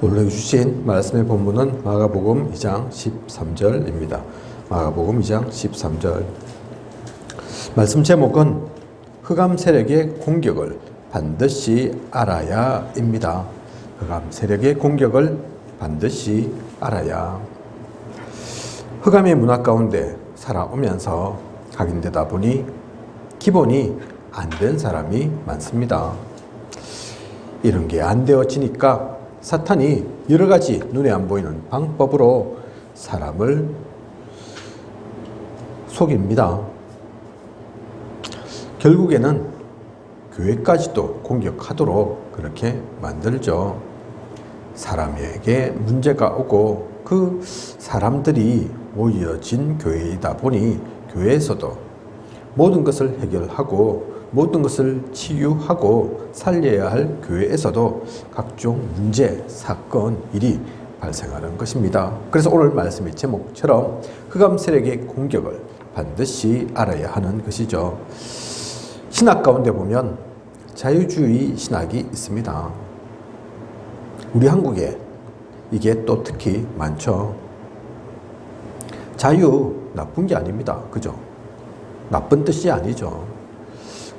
오늘 주신 말씀의 본문은 마가복음 2장 13절입니다. 마가복음 2장 13절. 말씀 제목은 흑암 세력의 공격을 반드시 알아야입니다. 흑암 세력의 공격을 반드시 알아야. 흑암의 문화 가운데 살아오면서 각인되다 보니 기본이 안 된 사람이 많습니다. 이런 게 안 되어지니까 사탄이 여러 가지 눈에 안 보이는 방법으로 사람을 속입니다. 결국에는 교회까지도 공격하도록 그렇게 만들죠. 사람에게 문제가 오고 그 사람들이 모여진 교회이다 보니 교회에서도 모든 것을 해결하고 모든 것을 치유하고 살려야 할 교회에서도 각종 문제, 사건, 일이 발생하는 것입니다. 그래서 오늘 말씀의 제목처럼 흑암 세력의 공격을 반드시 알아야 하는 것이죠. 신학 가운데 보면 자유주의 신학이 있습니다. 우리 한국에 이게 또 특히 많죠. 자유 나쁜 게 아닙니다. 그죠? 나쁜 뜻이 아니죠.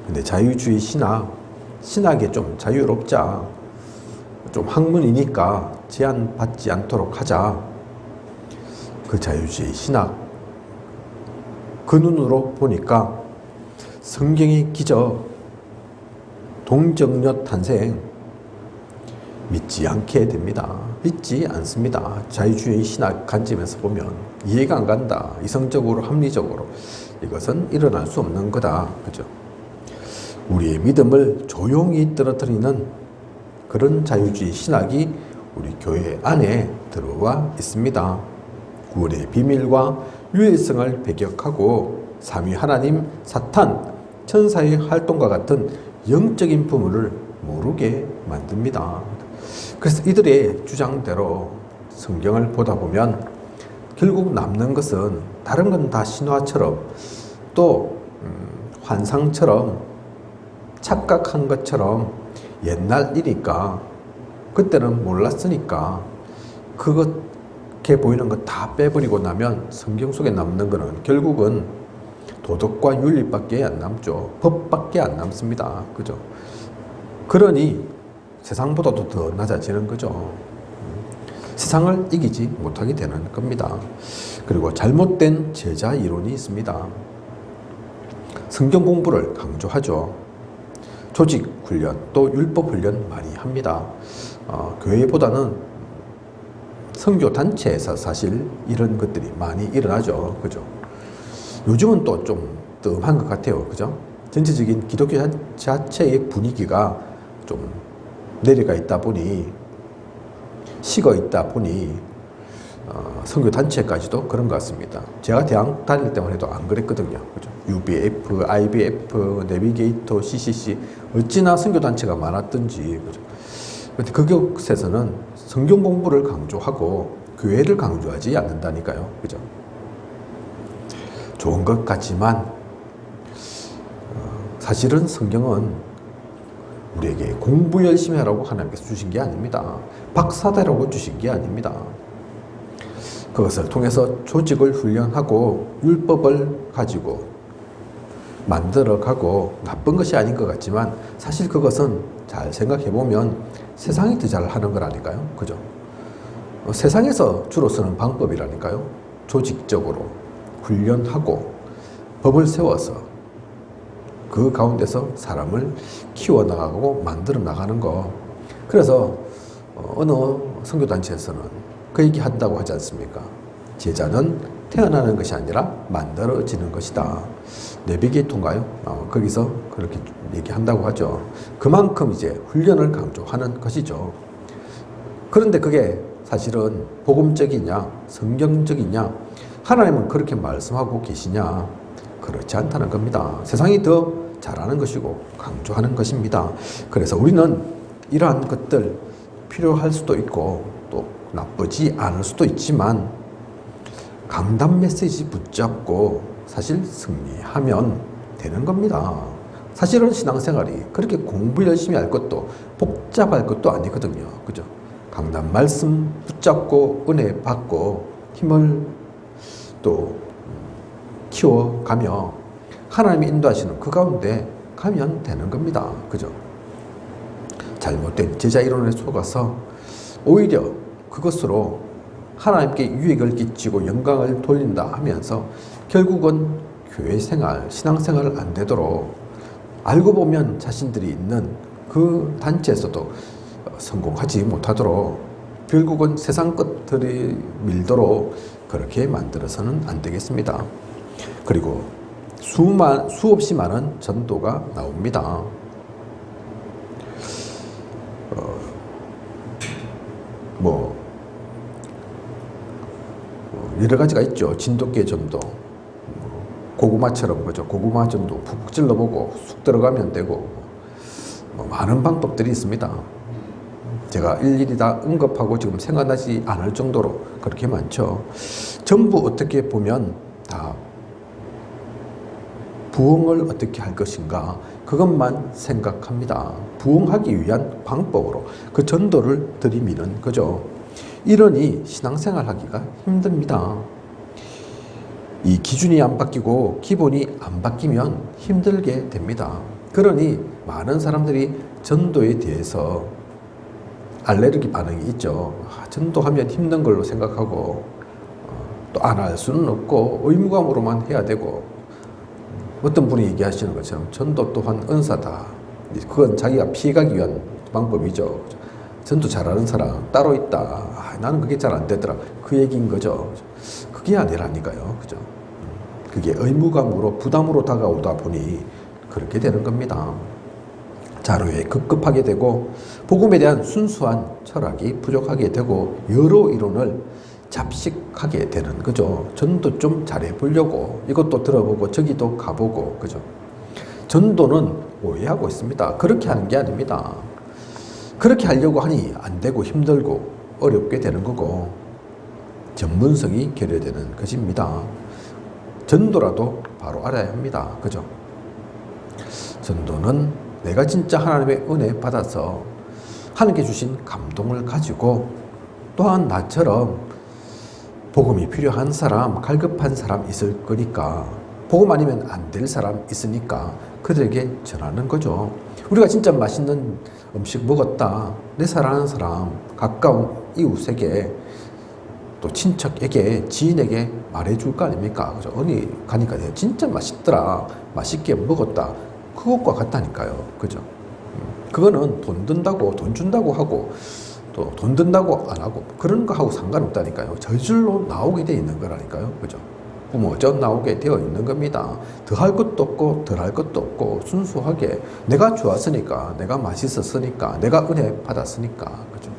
근데 자유주의 신학에 좀 자유롭자, 좀 학문이니까 제한받지 않도록 하자. 그 자유주의 신학, 그 눈으로 보니까 성경의 기적, 동정녀 탄생 믿지 않게 됩니다. 믿지 않습니다. 자유주의 신학 관점에서 보면 이해가 안 간다. 이성적으로, 합리적으로 이것은 일어날 수 없는 거다. 그죠? 우리의 믿음을 조용히 떨어뜨리는 그런 자유주의 신학이 우리 교회 안에 들어와 있습니다. 구원의 비밀과 유일성을 배격하고 삼위 하나님, 사탄, 천사의 활동과 같은 영적인 부분을 모르게 만듭니다. 그래서 이들의 주장대로 성경을 보다 보면 결국 남는 것은 다른 건 다 신화처럼 또 환상처럼 착각한 것처럼 옛날 일이니까 그때는 몰랐으니까 그렇게 보이는 거 다 빼버리고 나면 성경 속에 남는 거는 결국은 도덕과 윤리밖에 안 남죠. 법밖에 안 남습니다. 그죠? 그러니 세상보다도 더 낮아지는 거죠. 세상을 이기지 못하게 되는 겁니다. 그리고 잘못된 제자 이론이 있습니다. 성경 공부를 강조하죠. 조직 훈련, 또 율법 훈련 많이 합니다. 교회보다는 선교 단체에서 사실 이런 것들이 많이 일어나죠. 그죠? 요즘은 또 좀 뜸한 것 같아요. 그죠? 전체적인 기독교 자체의 분위기가 좀 내려가 있다 보니, 식어 있다 보니, 선교 단체까지도 그런 것 같습니다. 제가 대학 다닐 때만 해도 안 그랬거든요. 그죠? UBF, IBF, 내비게이터, CCC, 어찌나 선교 단체가 많았던지. 그죠? 근데 그곳에서는 성경 공부를 강조하고 교회를 강조하지 않는다니까요. 그죠? 좋은 것 같지만, 사실은 성경은 우리에게 공부 열심히 하라고 하나님께서 주신 게 아닙니다. 박사대라고 주신 게 아닙니다. 그것을 통해서 조직을 훈련하고 율법을 가지고 만들어가고 나쁜 것이 아닌 것 같지만 사실 그것은 잘 생각해보면 세상이 더 잘하는 거라니까요. 그죠? 세상에서 주로 쓰는 방법이라니까요. 조직적으로 훈련하고 법을 세워서 그 가운데서 사람을 키워나가고 만들어 나가는 거. 그래서 어느 선교단체에서는 그 얘기 한다고 하지 않습니까? 제자는 태어나는 것이 아니라 만들어지는 것이다. 내비게이터인가요? 거기서 그렇게 얘기한다고 하죠. 그만큼 이제 훈련을 강조하는 것이죠. 그런데 그게 사실은 복음적이냐, 성경적이냐, 하나님은 그렇게 말씀하고 계시냐? 그렇지 않다는 겁니다. 세상이 더 잘하는 것이고 강조하는 것입니다. 그래서 우리는 이러한 것들 필요할 수도 있고 또 나쁘지 않을 수도 있지만 강단 메시지 붙잡고 사실 승리하면 되는 겁니다. 사실은 신앙생활이 그렇게 공부 열심히 할 것도 복잡할 것도 아니거든요. 그죠? 강단 말씀 붙잡고 은혜 받고 힘을 또 키워가며 하나님이 인도하시는 그 가운데 가면 되는 겁니다. 그죠? 잘못된 제자 이론에 속아서 오히려 그것으로 하나님께 유익을 끼치고 영광을 돌린다 하면서 결국은 교회 생활, 신앙 생활 안 되도록 알고 보면 자신들이 있는 그 단체에서도 성공하지 못하도록 결국은 세상 것들이 밀도록 그렇게 만들어서는 안 되겠습니다. 그리고 수없이 많은 전도가 나옵니다. 여러 가지가 있죠. 진돗개 전도, 고구마처럼 그죠. 고구마 전도 푹 찔러보고 쑥 들어가면 되고 많은 방법들이 있습니다. 제가 일일이 다 언급하고 지금 생각나지 않을 정도로 그렇게 많죠. 전부 어떻게 보면 다 부흥을 어떻게 할 것인가 그것만 생각합니다. 부흥하기 위한 방법으로 그 전도를 들이미는 거죠. 이러니 신앙생활 하기가 힘듭니다. 이 기준이 안 바뀌고 기본이 안 바뀌면 힘들게 됩니다. 그러니 많은 사람들이 전도에 대해서 알레르기 반응이 있죠. 전도하면 힘든 걸로 생각하고 또 안 할 수는 없고 의무감으로만 해야 되고 어떤 분이 얘기하시는 것처럼 전도 또한 은사다. 그건 자기가 피해가기 위한 방법이죠. 전도 잘하는 사람 따로 있다. 나는 그게 잘 안 되더라. 그 얘기인 거죠. 그게 아니라니까요. 그죠? 그게 의무감으로 부담으로 다가오다 보니 그렇게 되는 겁니다. 자료에 급급하게 되고 복음에 대한 순수한 철학이 부족하게 되고 여러 이론을 잡식하게 되는 거죠. 전도 좀 잘해보려고 이것도 들어보고 저기도 가보고 그죠. 전도는 오해하고 있습니다. 그렇게 하는 게 아닙니다. 그렇게 하려고 하니 안 되고 힘들고 어렵게 되는 거고 전문성이 결여되는 것입니다. 전도라도 바로 알아야 합니다. 그죠? 전도는 내가 진짜 하나님의 은혜 받아서 하나님께 주신 감동을 가지고 또한 나처럼 복음이 필요한 사람, 갈급한 사람 있을 거니까 복음 아니면 안 될 사람 있으니까 그들에게 전하는 거죠. 우리가 진짜 맛있는 음식 먹었다. 내 사랑하는 사람, 가까운 이웃에게 또 친척에게, 지인에게 말해줄 거 아닙니까? 그죠? 어디 가니까 진짜 맛있더라. 맛있게 먹었다. 그것과 같다니까요. 그죠? 그거는 돈 든다고, 돈 준다고 하고 또 돈 든다고 안 하고 그런 거 하고 상관없다니까요. 저절로 나오게 돼 있는 거라니까요. 그죠? 부모전 나오게 되어 있는 겁니다. 더 할 것도 없고 덜 할 것도 없고 순수하게 내가 좋았으니까, 내가 맛있었으니까, 내가 은혜 받았으니까. 그죠?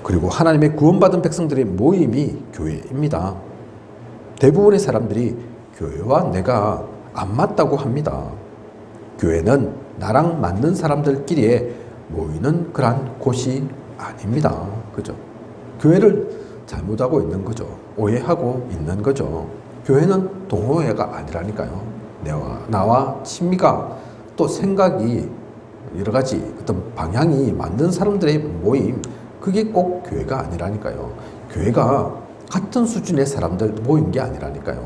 그리고 하나님의 구원받은 백성들의 모임이 교회입니다. 대부분의 사람들이 교회와 내가 안 맞다고 합니다. 교회는 나랑 맞는 사람들끼리에 모이는 그런 곳이 아닙니다. 그죠? 교회를 잘못하고 있는 거죠. 오해하고 있는 거죠. 교회는 동호회가 아니라니까요. 나와 취미가 또 생각이 여러 가지 어떤 방향이 맞는 사람들의 모임, 그게 꼭 교회가 아니라니까요. 교회가 같은 수준의 사람들 모인 게 아니라니까요.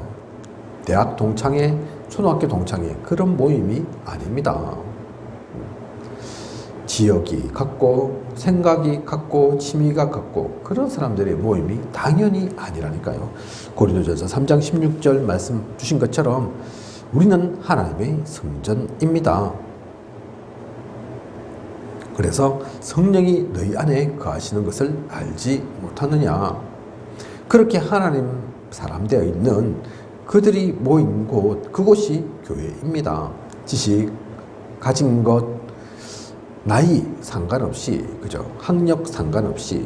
대학 동창회, 초등학교 동창회 그런 모임이 아닙니다. 지역이 같고 생각이 같고 취미가 같고 그런 사람들의 모임이 당연히 아니라니까요. 고린도전서 3장 16절 말씀 주신 것처럼 우리는 하나님의 성전입니다. 그래서 성령이 너희 안에 거하시는 것을 알지 못하느냐. 그렇게 하나님 사람 되어 있는 그들이 모인 곳, 그곳이 교회입니다. 지식, 가진 것, 나이 상관없이, 그죠? 학력 상관없이.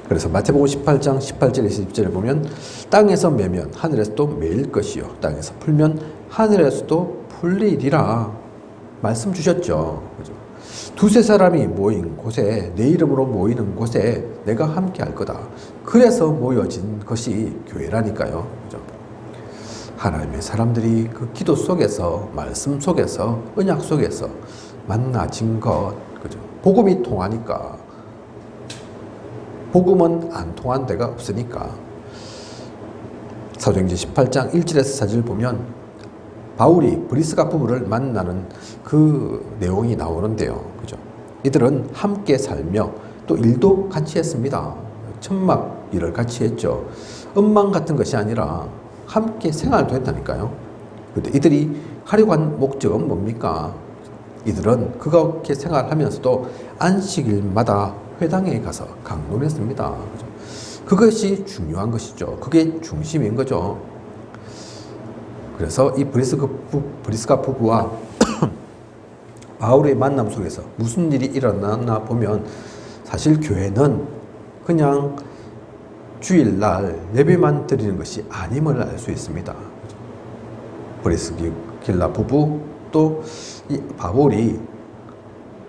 그래서 마태복음 18장 18절에서 20절에 보면 땅에서 매면 하늘에서도 매일 것이요 땅에서 풀면 하늘에서도 풀리리라 말씀 주셨죠. 그죠? 두세 사람이 모인 곳에, 내 이름으로 모이는 곳에 내가 함께 할 거다. 그래서 모여진 것이 교회라니까요. 그죠? 하나님의 사람들이 그 기도 속에서, 말씀 속에서, 언약 속에서 만나진 것, 그죠? 복음이 통하니까. 복음은 안 통한 데가 없으니까. 사도행전 18장 1절에서 4절 보면 바울이 브리스가 부부를 만나는 그 내용이 나오는데요. 그죠? 이들은 함께 살며 또 일도 같이 했습니다. 천막 일을 같이 했죠. 음망 같은 것이 아니라 함께 생활도 했다니까요. 근데 이들이 하려고 한 목적은 뭡니까? 이들은 그렇게 생활하면서도 안식일마다 회당에 가서 강론했습니다. 그죠? 그것이 중요한 것이죠. 그게 중심인 거죠. 그래서 이 브리스가 부부와 바울의 만남 속에서 무슨 일이 일어나나 보면 사실 교회는 그냥 주일날 예배만 드리는 것이 아님을 알 수 있습니다. 브리스길라 부부 또 이 바울이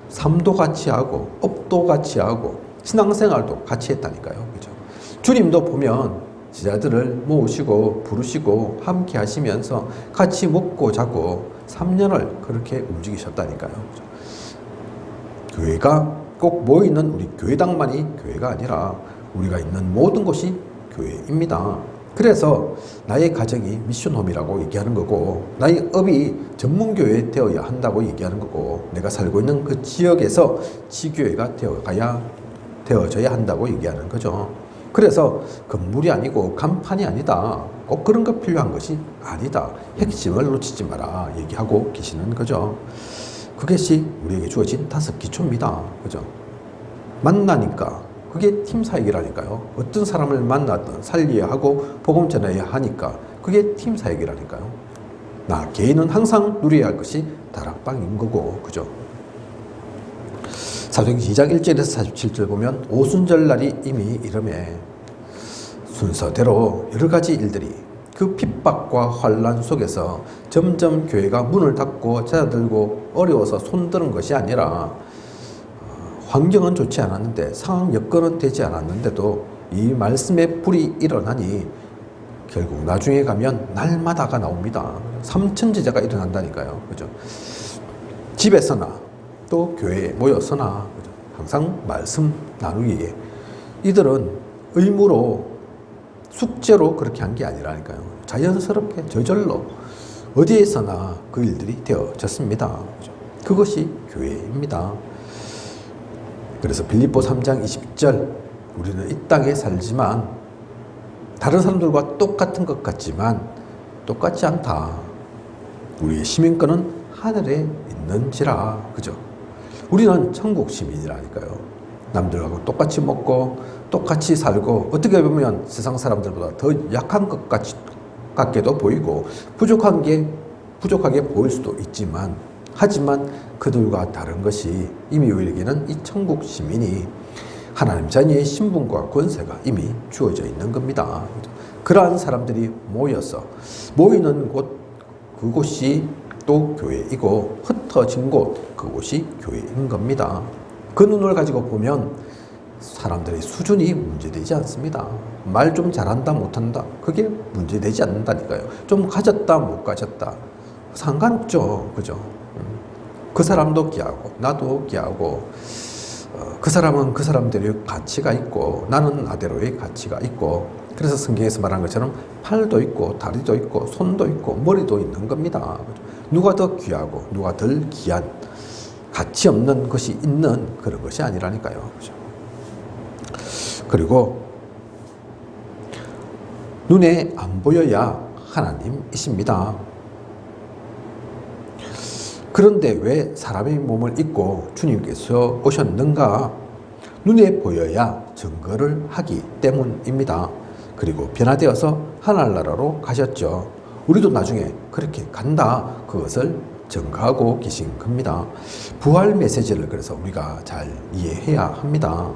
삶도 같이 하고 업도 같이 하고 신앙생활도 같이 했다니까요. 그죠? 주님도 보면 제자들을 모으시고 부르시고 함께 하시면서 같이 먹고 자고 3년을 그렇게 움직이셨다니까요. 그죠? 교회가 꼭 모이는 우리 교회당만이 교회가 아니라 우리가 있는 모든 곳이 교회입니다. 그래서 나의 가정이 미션홈이라고 얘기하는 거고 나의 업이 전문교회 되어야 한다고 얘기하는 거고 내가 살고 있는 그 지역에서 지교회가 되어져야 한다고 얘기하는 거죠. 그래서 건물이 아니고 간판이 아니다. 꼭 그런 거 필요한 것이 아니다. 핵심을 놓치지 마라 얘기하고 계시는 거죠. 그것이 우리에게 주어진 5기초입니다. 그죠? 만나니까 그게 팀 사역이라니까요. 어떤 사람을 만나든 살려야 하고 복음 전해야 하니까 그게 팀 사역이라니까요. 나 개인은 항상 누려야 할 것이 다락방인 거고, 그죠? 사도행전 2장 1절에서 47절 보면 오순절날이 이미 이름에 순서대로 여러 가지 일들이 그 핍박과 환란 속에서 점점 교회가 문을 닫고 제자들고 어려워서 손드는 것이 아니라 환경은 좋지 않았는데 상황 여건은 되지 않았는데도 이 말씀의 불이 일어나니 결국 나중에 가면 날마다가 나옵니다. 삼천제자가 일어난다니까요. 그죠? 집에서나 또 교회에 모여서나 그죠? 항상 말씀 나누기에 이들은 의무로 숙제로 그렇게 한 게 아니라니까요. 자연스럽게 저절로 어디에서나 그 일들이 되어졌습니다. 그죠? 그것이 교회입니다. 그래서 빌립보 3장 20절 우리는 이 땅에 살지만 다른 사람들과 똑같은 것 같지만 똑같지 않다. 우리의 시민권은 하늘에 있는지라. 그죠? 우리는 천국 시민이라니까요. 남들하고 똑같이 먹고 똑같이 살고 어떻게 보면 세상 사람들보다 더 약한 것 같게도 보이고 부족하게 보일 수도 있지만 하지만 그들과 다른 것이 이미 우리에게는 이 천국 시민이 하나님 자녀의 신분과 권세가 이미 주어져 있는 겁니다. 그러한 사람들이 모여서 모이는 곳 그곳이 또 교회이고 흩어진 곳 그곳이 교회인 겁니다. 그 눈을 가지고 보면 사람들의 수준이 문제되지 않습니다. 말 좀 잘한다 못한다 그게 문제되지 않는다니까요. 좀 가졌다 못 가졌다 상관없죠. 그죠? 그 사람도 귀하고 나도 귀하고 그 사람은 그 사람들의 가치가 있고 나는 나대로의 가치가 있고 그래서 성경에서 말한 것처럼 팔도 있고 다리도 있고 손도 있고 머리도 있는 겁니다. 누가 더 귀하고 누가 덜 귀한 가치 없는 것이 있는 그런 것이 아니라니까요. 그죠? 그리고 눈에 안 보여야 하나님이십니다. 그런데 왜 사람의 몸을 입고 주님께서 오셨는가? 눈에 보여야 증거를 하기 때문입니다. 그리고 변화되어서 하늘나라로 가셨죠. 우리도 나중에 그렇게 간다. 그것을 증거하고 계신 겁니다. 부활 메시지를 그래서 우리가 잘 이해해야 합니다.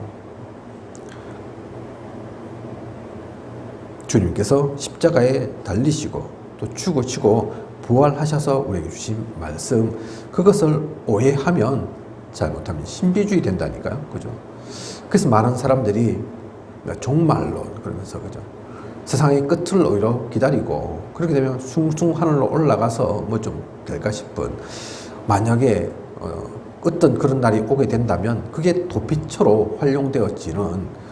주님께서 십자가에 달리시고 또 죽으시고 부활하셔서 우리에게 주신 말씀 그것을 오해하면 잘못하면 신비주의 된다니까요. 그죠? 그래서 많은 사람들이 종말론 그러면서 그죠? 세상의 끝을 오히려 기다리고 그렇게 되면 숭숭 하늘로 올라가서 뭐 좀 될까 싶은 만약에 어떤 그런 날이 오게 된다면 그게 도피처로 활용되어지는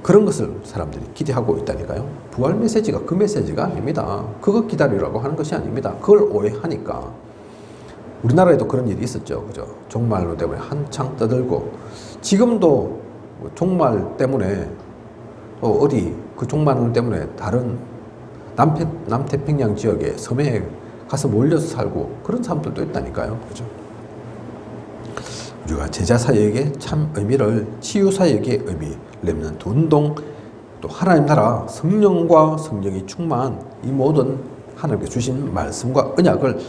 그런 것을 사람들이 기대하고 있다니까요. 부활 메시지가 그 메시지가 아닙니다. 그거 기다리라고 하는 것이 아닙니다. 그걸 오해하니까. 우리나라에도 그런 일이 있었죠. 그죠? 종말로 때문에 한창 떠들고, 지금도 종말 때문에 어디 그 종말 때문에 다른 남태평양 지역의 섬에 가서 몰려서 살고 그런 사람들도 있다니까요. 그죠? 우리가 제자 사역의 참 의미를, 치유 사역의 의미, 렘넌트 운동, 또 하나님 나라, 성령과 성령이 충만한 이 모든 하나님께 주신 말씀과 언약을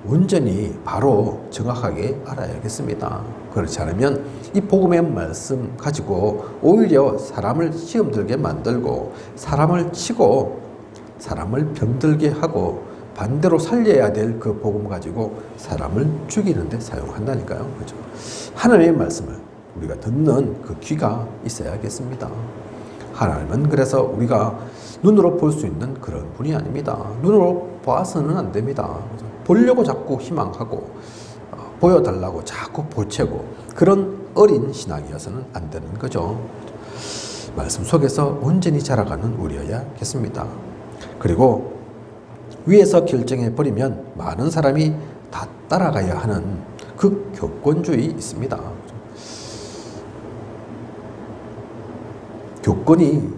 온전히 바로 정확하게 알아야겠습니다. 그렇지 않으면 이 복음의 말씀 가지고 오히려 사람을 시험 들게 만들고, 사람을 치고 사람을 병들게 하고, 반대로 살려야 될 그 복음 가지고 사람을 죽이는 데 사용한다니까요. 그죠? 하나님의 말씀을 우리가 듣는 그 귀가 있어야겠습니다. 하나님은 그래서 우리가 눈으로 볼 수 있는 그런 분이 아닙니다. 눈으로 봐서는 안 됩니다. 보려고 자꾸 희망하고 보여달라고 자꾸 보채고 그런 어린 신앙이어서는 안 되는 거죠. 말씀 속에서 온전히 자라가는 우리여야겠습니다. 그리고 위에서 결정해 버리면 많은 사람이 다 따라가야 하는 그 교권주의 있습니다. 교권이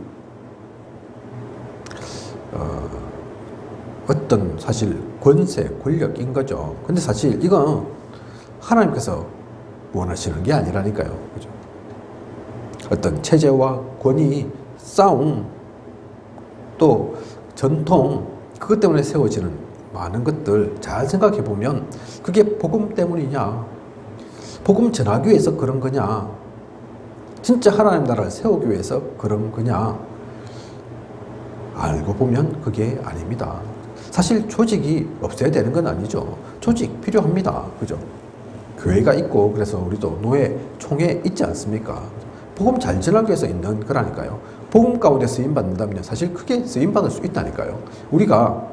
어떤 사실 권세, 권력인 거죠. 근데 사실 이건 하나님께서 원하시는 게 아니라니까요. 그죠? 어떤 체제와 권위, 싸움, 또 전통, 그것 때문에 세워지는 많은 것들 잘 생각해 보면 그게 복음 때문이냐, 복음 전하기 위해서 그런 거냐, 진짜 하나님 나라를 세우기 위해서 그런 거냐, 알고 보면 그게 아닙니다. 사실 조직이 없어야 되는 건 아니죠. 조직 필요합니다. 그죠? 교회가 있고 그래서 우리도 노예, 총회 있지 않습니까? 복음 잘 전하기 위해서 있는 거라니까요. 복음 가운데 쓰임받는다면 사실 크게 쓰임받을 수 있다니까요. 우리가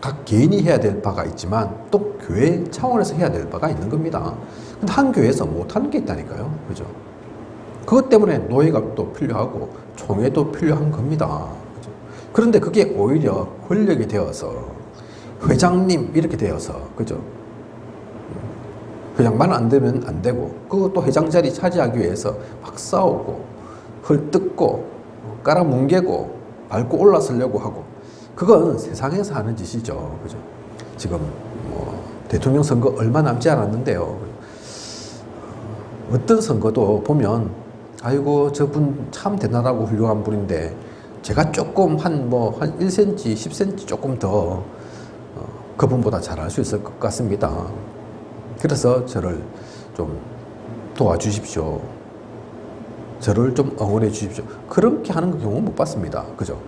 각 개인이 해야 될 바가 있지만 또 교회 차원에서 해야 될 바가 있는 겁니다. 근데 한 교회에서 못하는 게 있다니까요. 그죠? 그것 때문에 노예가 또 필요하고 총회도 필요한 겁니다. 그죠? 그런데 그게 오히려 권력이 되어서 회장님 이렇게 되어서, 그죠? 그냥 말 안 되면 안 되고, 그것도 회장 자리 차지하기 위해서 막 싸우고 헐뜯고 깔아뭉개고 밟고 올라서려고 하고, 그건 세상에서 하는 짓이죠. 그죠? 지금 대통령 선거 얼마 남지 않았는데요. 어떤 선거도 보면 아이고 저분 참 대단하고 훌륭한 분인데 제가 조금 한 1cm, 10cm 조금 더 그분보다 잘할 수 있을 것 같습니다. 그래서 저를 좀 도와주십시오. 저를 좀 응원해 주십시오. 그렇게 하는 경우 못 봤습니다. 그죠?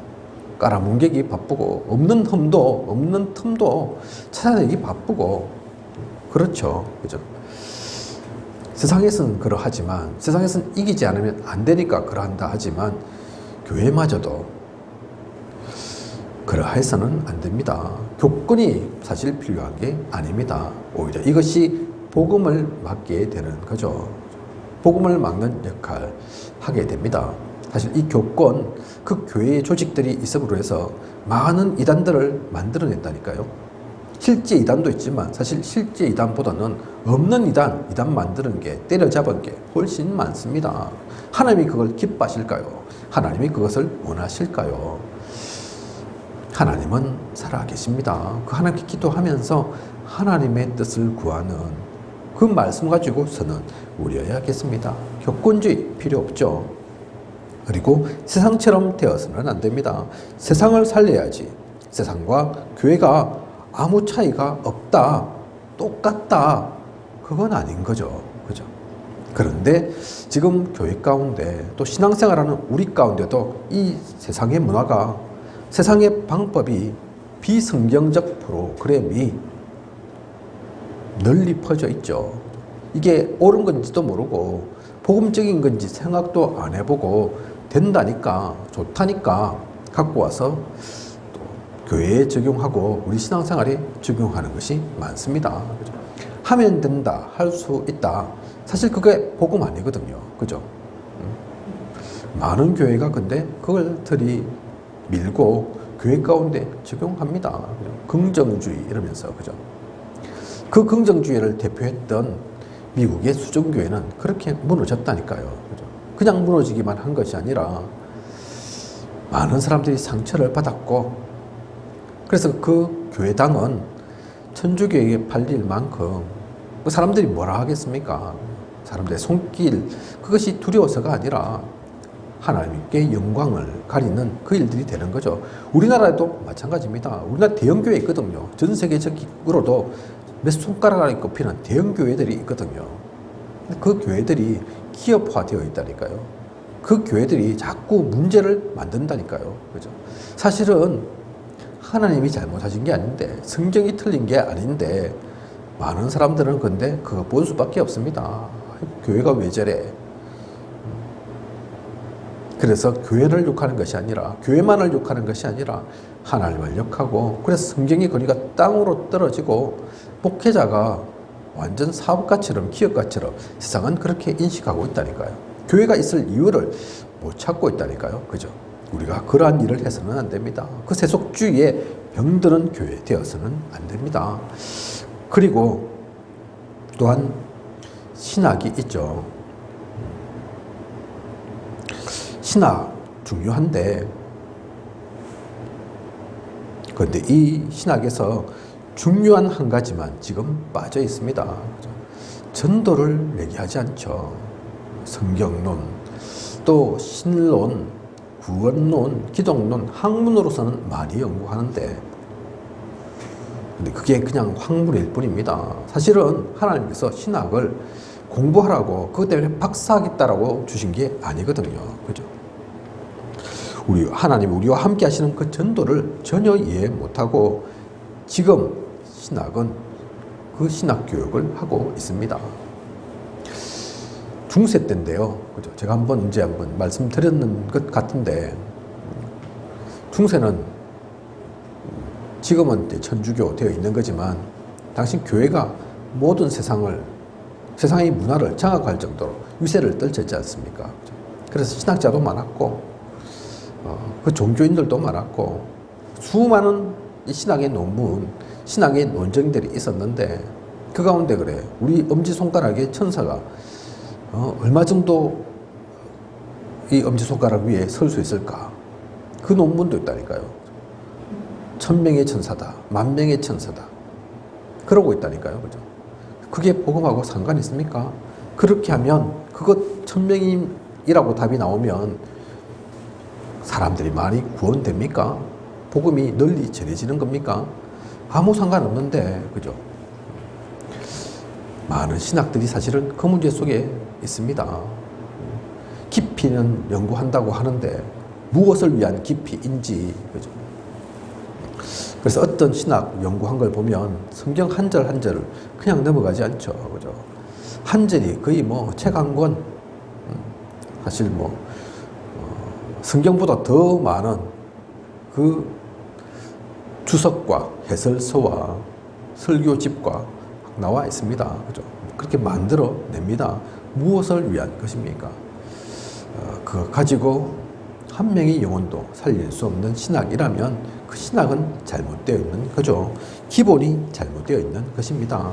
깔아뭉개기 바쁘고 없는 틈도 찾아내기 바쁘고 그렇죠. 그죠? 세상에서는 그러하지만, 세상에서는 이기지 않으면 안 되니까 그러한다 하지만 교회마저도 그러해서는 안 됩니다. 교권이 사실 필요한 게 아닙니다. 오히려 이것이 복음을 막게 되는 거죠. 복음을 막는 역할 하게 됩니다. 사실 이 교권, 그 교회의 조직들이 있음으로 해서 많은 이단들을 만들어냈다니까요. 실제 이단도 있지만 사실 실제 이단보다는 없는 이단 만드는 게, 때려잡은 게 훨씬 많습니다. 하나님이 그걸 기뻐하실까요? 하나님이 그것을 원하실까요? 하나님은 살아계십니다. 그 하나님께 기도하면서 하나님의 뜻을 구하는 그 말씀 가지고서는 우려야겠습니다. 교권주의 필요 없죠. 그리고 세상처럼 되어서는 안 됩니다. 세상을 살려야지. 세상과 교회가 아무 차이가 없다, 똑같다, 그건 아닌 거죠. 그죠? 그런데 지금 교회 가운데 또 신앙생활하는 우리 가운데도 이 세상의 문화가, 세상의 방법이, 비성경적 프로그램이 널리 퍼져 있죠. 이게 옳은 건지도 모르고 복음적인 건지 생각도 안 해보고 된다니까, 좋다니까 갖고 와서 또 교회에 적용하고 우리 신앙생활에 적용하는 것이 많습니다. 그죠? 하면 된다, 할 수 있다. 사실 그게 복음 아니거든요. 그죠? 많은 교회가 근데 그걸 들이밀고 교회 가운데 적용합니다. 긍정주의 이러면서. 그죠? 그 긍정주의를 대표했던 미국의 수정교회는 그렇게 무너졌다니까요. 그죠? 그냥 무너지기만 한 것이 아니라 많은 사람들이 상처를 받았고, 그래서 그 교회당은 천주교에게 팔릴 만큼 그 사람들이 뭐라 하겠습니까? 사람들의 손길, 그것이 두려워서가 아니라 하나님께 영광을 가리는 그 일들이 되는 거죠. 우리나라에도 마찬가지입니다. 우리나라 대형교회 있거든요. 전 세계적으로도 몇 손가락 안에 꼽히는 대형교회들이 있거든요. 그 교회들이 기업화되어 있다니까요. 그 교회들이 자꾸 문제를 만든다니까요. 그죠? 사실은 하나님이 잘못하신 게 아닌데, 성경이 틀린 게 아닌데, 많은 사람들은 근데 그거 볼 수밖에 없습니다. 교회가 왜 저래? 그래서 교회를 욕하는 것이 아니라, 교회만을 욕하는 것이 아니라 하나님을 욕하고, 그래서 성경의 권위가 땅으로 떨어지고 목회자가 완전 사업가처럼, 기업가처럼 세상은 그렇게 인식하고 있다니까요. 교회가 있을 이유를 못 찾고 있다니까요. 그죠? 우리가 그러한 일을 해서는 안 됩니다. 그 세속주의에 병드는 교회 되어서는 안 됩니다. 그리고 또한 신학이 있죠. 신학 중요한데, 그런데 이 신학에서 중요한 한 가지만 지금 빠져 있습니다. 전도를 얘기하지 않죠. 성경론, 또 신론, 구원론, 기독론, 학문으로서는 많이 연구하는데, 근데 그게 그냥 학문일 뿐입니다. 사실은 하나님께서 신학을 공부하라고, 그것 때문에 박사하겠다라고 주신 게 아니거든요. 그죠? 하나님이 우리와 함께 하시는 그 전도를 전혀 이해 못하고 지금 신학은 그 신학 교육을 하고 있습니다. 중세 때인데요. 그죠? 제가 한번 말씀드렸는 것 같은데, 중세는 지금은 천주교 되어 있는 거지만, 당시 교회가 모든 세상의 문화를 장악할 정도로 위세를 떨쳤지 않습니까? 그래서 신학자도 많았고, 그 종교인들도 많았고, 수많은 신학의 논문, 신학의 논쟁들이 있었는데, 그 가운데 그래, 우리 엄지손가락의 천사가 얼마 정도 이 엄지손가락 위에 설 수 있을까? 그 논문도 있다니까요. 1000명의 천사다, 10,000명의 천사다, 그러고 있다니까요. 그죠? 그게 복음하고 상관이 있습니까? 그렇게 하면, 그것 1000명이라고 답이 나오면 사람들이 많이 구원됩니까? 복음이 널리 전해지는 겁니까? 아무 상관없는데, 그죠? 많은 신학들이 사실은 그 문제 속에 있습니다. 깊이는 연구한다고 하는데 무엇을 위한 깊이인지, 그죠? 그래서 어떤 신학 연구한 걸 보면 성경 한 절 한 절을 그냥 넘어가지 않죠. 그죠? 한 절이 거의 책 한 권, 사실 성경보다 더 많은 그 주석과 해설서와 설교집과 나와 있습니다. 그죠? 그렇게 만들어 냅니다. 무엇을 위한 것입니까? 그거 가지고 한 명의 영혼도 살릴 수 없는 신학이라면 그 신학은 잘못되어 있는 거죠. 기본이 잘못되어 있는 것입니다.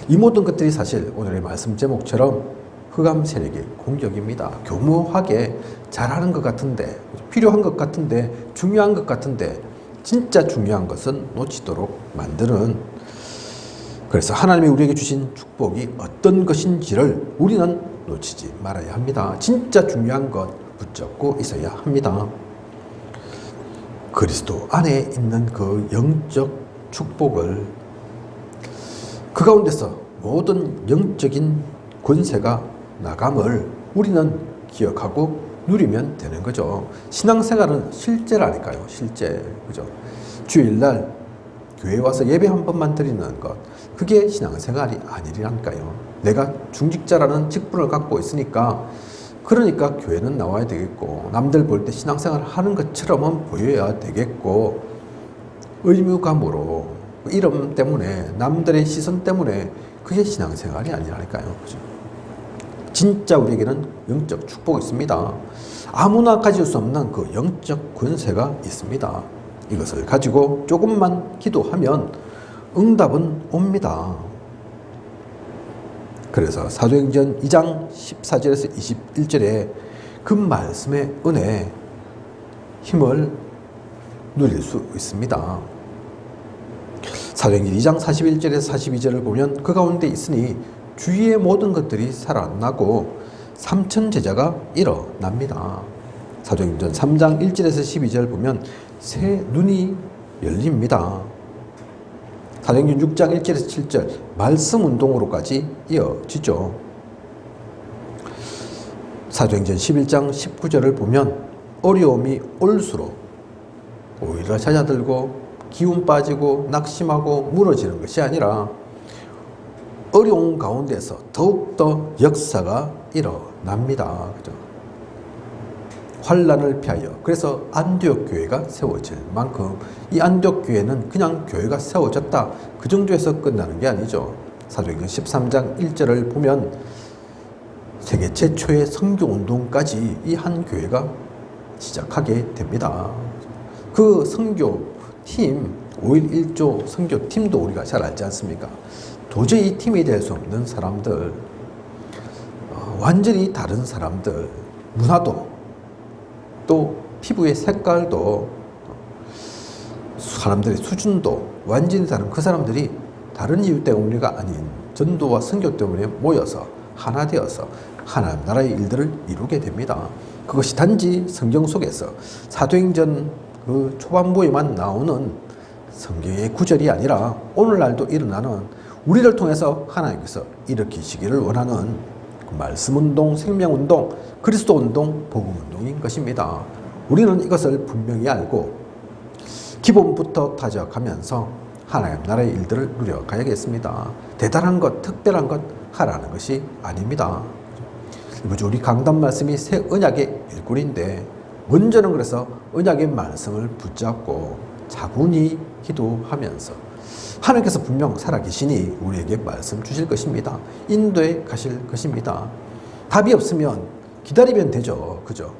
이 모든 것들이 사실 오늘의 말씀 제목처럼 흑암 세력의 공격입니다. 교묘하게 잘하는 것 같은데, 필요한 것 같은데, 중요한 것 같은데, 진짜 중요한 것은 놓치도록 만드는, 그래서 하나님이 우리에게 주신 축복이 어떤 것인지를 우리는 놓치지 말아야 합니다. 진짜 중요한 것 붙잡고 있어야 합니다. 그리스도 안에 있는 그 영적 축복을, 그 가운데서 모든 영적인 권세가 나감을 우리는 기억하고 누리면 되는 거죠. 신앙생활은 실제라니까요. 실제. 그죠? 주일날 교회 와서 예배 한 번만 드리는 것, 그게 신앙생활이 아니라니까요. 내가 중직자라는 직분을 갖고 있으니까, 그러니까 교회는 나와야 되겠고, 남들 볼 때 신앙생활 하는 것처럼은 보여야 되겠고, 의무감으로, 이름 때문에, 남들의 시선 때문에 그게 신앙생활이 아니라니까요. 그죠? 진짜 우리에게는 영적 축복이 있습니다. 아무나 가질 수 없는 그 영적 권세가 있습니다. 이것을 가지고 조금만 기도하면 응답은 옵니다. 그래서 사도행전 2장 14절에서 21절에 그 말씀의 은혜, 힘을 누릴 수 있습니다. 사도행전 2장 41절에서 42절을 보면 그 가운데 있으니 주위의 모든 것들이 살아나고 3천 제자가 일어납니다. 사도행전 3장 1절에서 12절 보면 새 눈이 열립니다. 사도행전 6장 1절에서 7절 말씀 운동으로까지 이어지죠. 사도행전 11장 19절을 보면 어려움이 올수록 오히려 잦아들고 기운 빠지고 낙심하고 무너지는 것이 아니라 어려운 가운데서 더욱더 역사가 일어납니다. 그죠? 환란을 피하여. 그래서 안디옥 교회가 세워질 만큼 이 안디옥 교회는 그냥 교회가 세워졌다 그 정도에서 끝나는 게 아니죠. 사도행전 13장 1절을 보면 세계 최초의 선교운동까지 이 한 교회가 시작하게 됩니다. 그 선교팀 5.11조 선교팀도 우리가 잘 알지 않습니까? 도저히 이 팀이 될 수 없는 사람들, 완전히 다른 사람들, 문화도 또 피부의 색깔도 사람들의 수준도 완전히 다른 그 사람들이 다른 이유 때문이가 아닌 전도와 선교 때문에 모여서 하나 되어서 하나님 나라의 일들을 이루게 됩니다. 그것이 단지 성경 속에서 사도행전 그 초반부에만 나오는 성경의 구절이 아니라 오늘날도 일어나는 우리를 통해서 하나님께서 일으키시기를 원하는 그 말씀운동, 생명운동, 그리스도운동, 복음운동인 것입니다. 우리는 이것을 분명히 알고 기본부터 다져가면서 하나님 나라의 일들을 누려가야겠습니다. 대단한 것, 특별한 것 하라는 것이 아닙니다. 우리 강단 말씀이 새 언약의 일꾼인데 먼저는 그래서 언약의 말씀을 붙잡고 차분히 기도하면서 하나님께서 분명 살아계시니 우리에게 말씀 주실 것입니다. 인도에 가실 것입니다. 답이 없으면 기다리면 되죠. 그죠?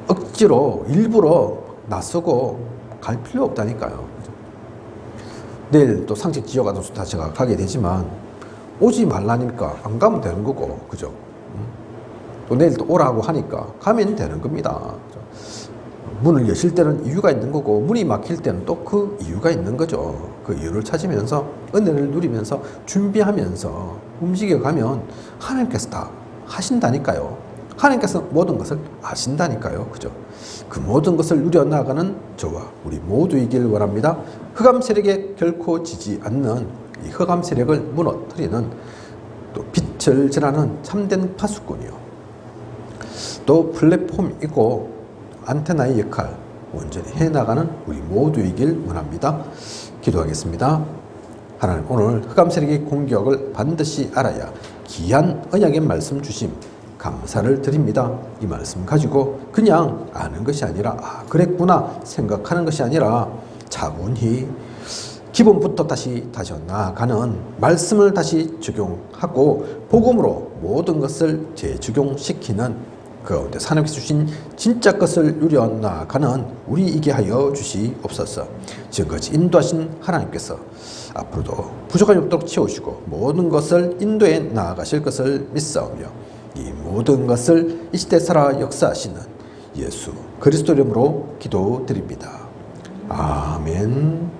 억지로 일부러 나서고 갈 필요 없다니까요. 그죠? 내일 또 상식 지어가도 다시 가게 되지만 오지 말라니까 안 가면 되는 거고, 그죠? 또 내일 또 오라고 하니까 가면 되는 겁니다. 문을 여실 때는 이유가 있는 거고 문이 막힐 때는 또 그 이유가 있는 거죠. 그 이유를 찾으면서 은혜를 누리면서 준비하면서 움직여가면 하나님께서 다 하신다니까요. 하나님께서 모든 것을 아신다니까요. 그죠? 그 모든 것을 누려나가는 저와 우리 모두이길 원합니다. 흑암 세력에 결코 지지 않는 이 흑암 세력을 무너뜨리는 또 빛을 전하는 참된 파수꾼이요. 또 플랫폼이고 안테나의 역할 온전히 해나가는 우리 모두이길 원합니다. 기도하겠습니다. 하나님, 오늘 흑암 세력의 공격을 반드시 알아야 귀한 언약의 말씀 주심 감사를 드립니다. 이 말씀 가지고 그냥 아는 것이 아니라 그랬구나 생각하는 것이 아니라 차분히 기본부터 다시 나아가는 말씀을 다시 적용하고 복음으로 모든 것을 재적용시키는 그 가운데 하나님께서 주신 진짜 것을 누려나가는 우리이게 하여 주시옵소서. 지금까지 인도하신 하나님께서 앞으로도 부족함이 없도록 채우시고 모든 것을 인도해 나아가실 것을 믿사오며 이 모든 것을 이 시대 살아 역사하시는 예수 그리스도 이름으로 기도드립니다. 아멘.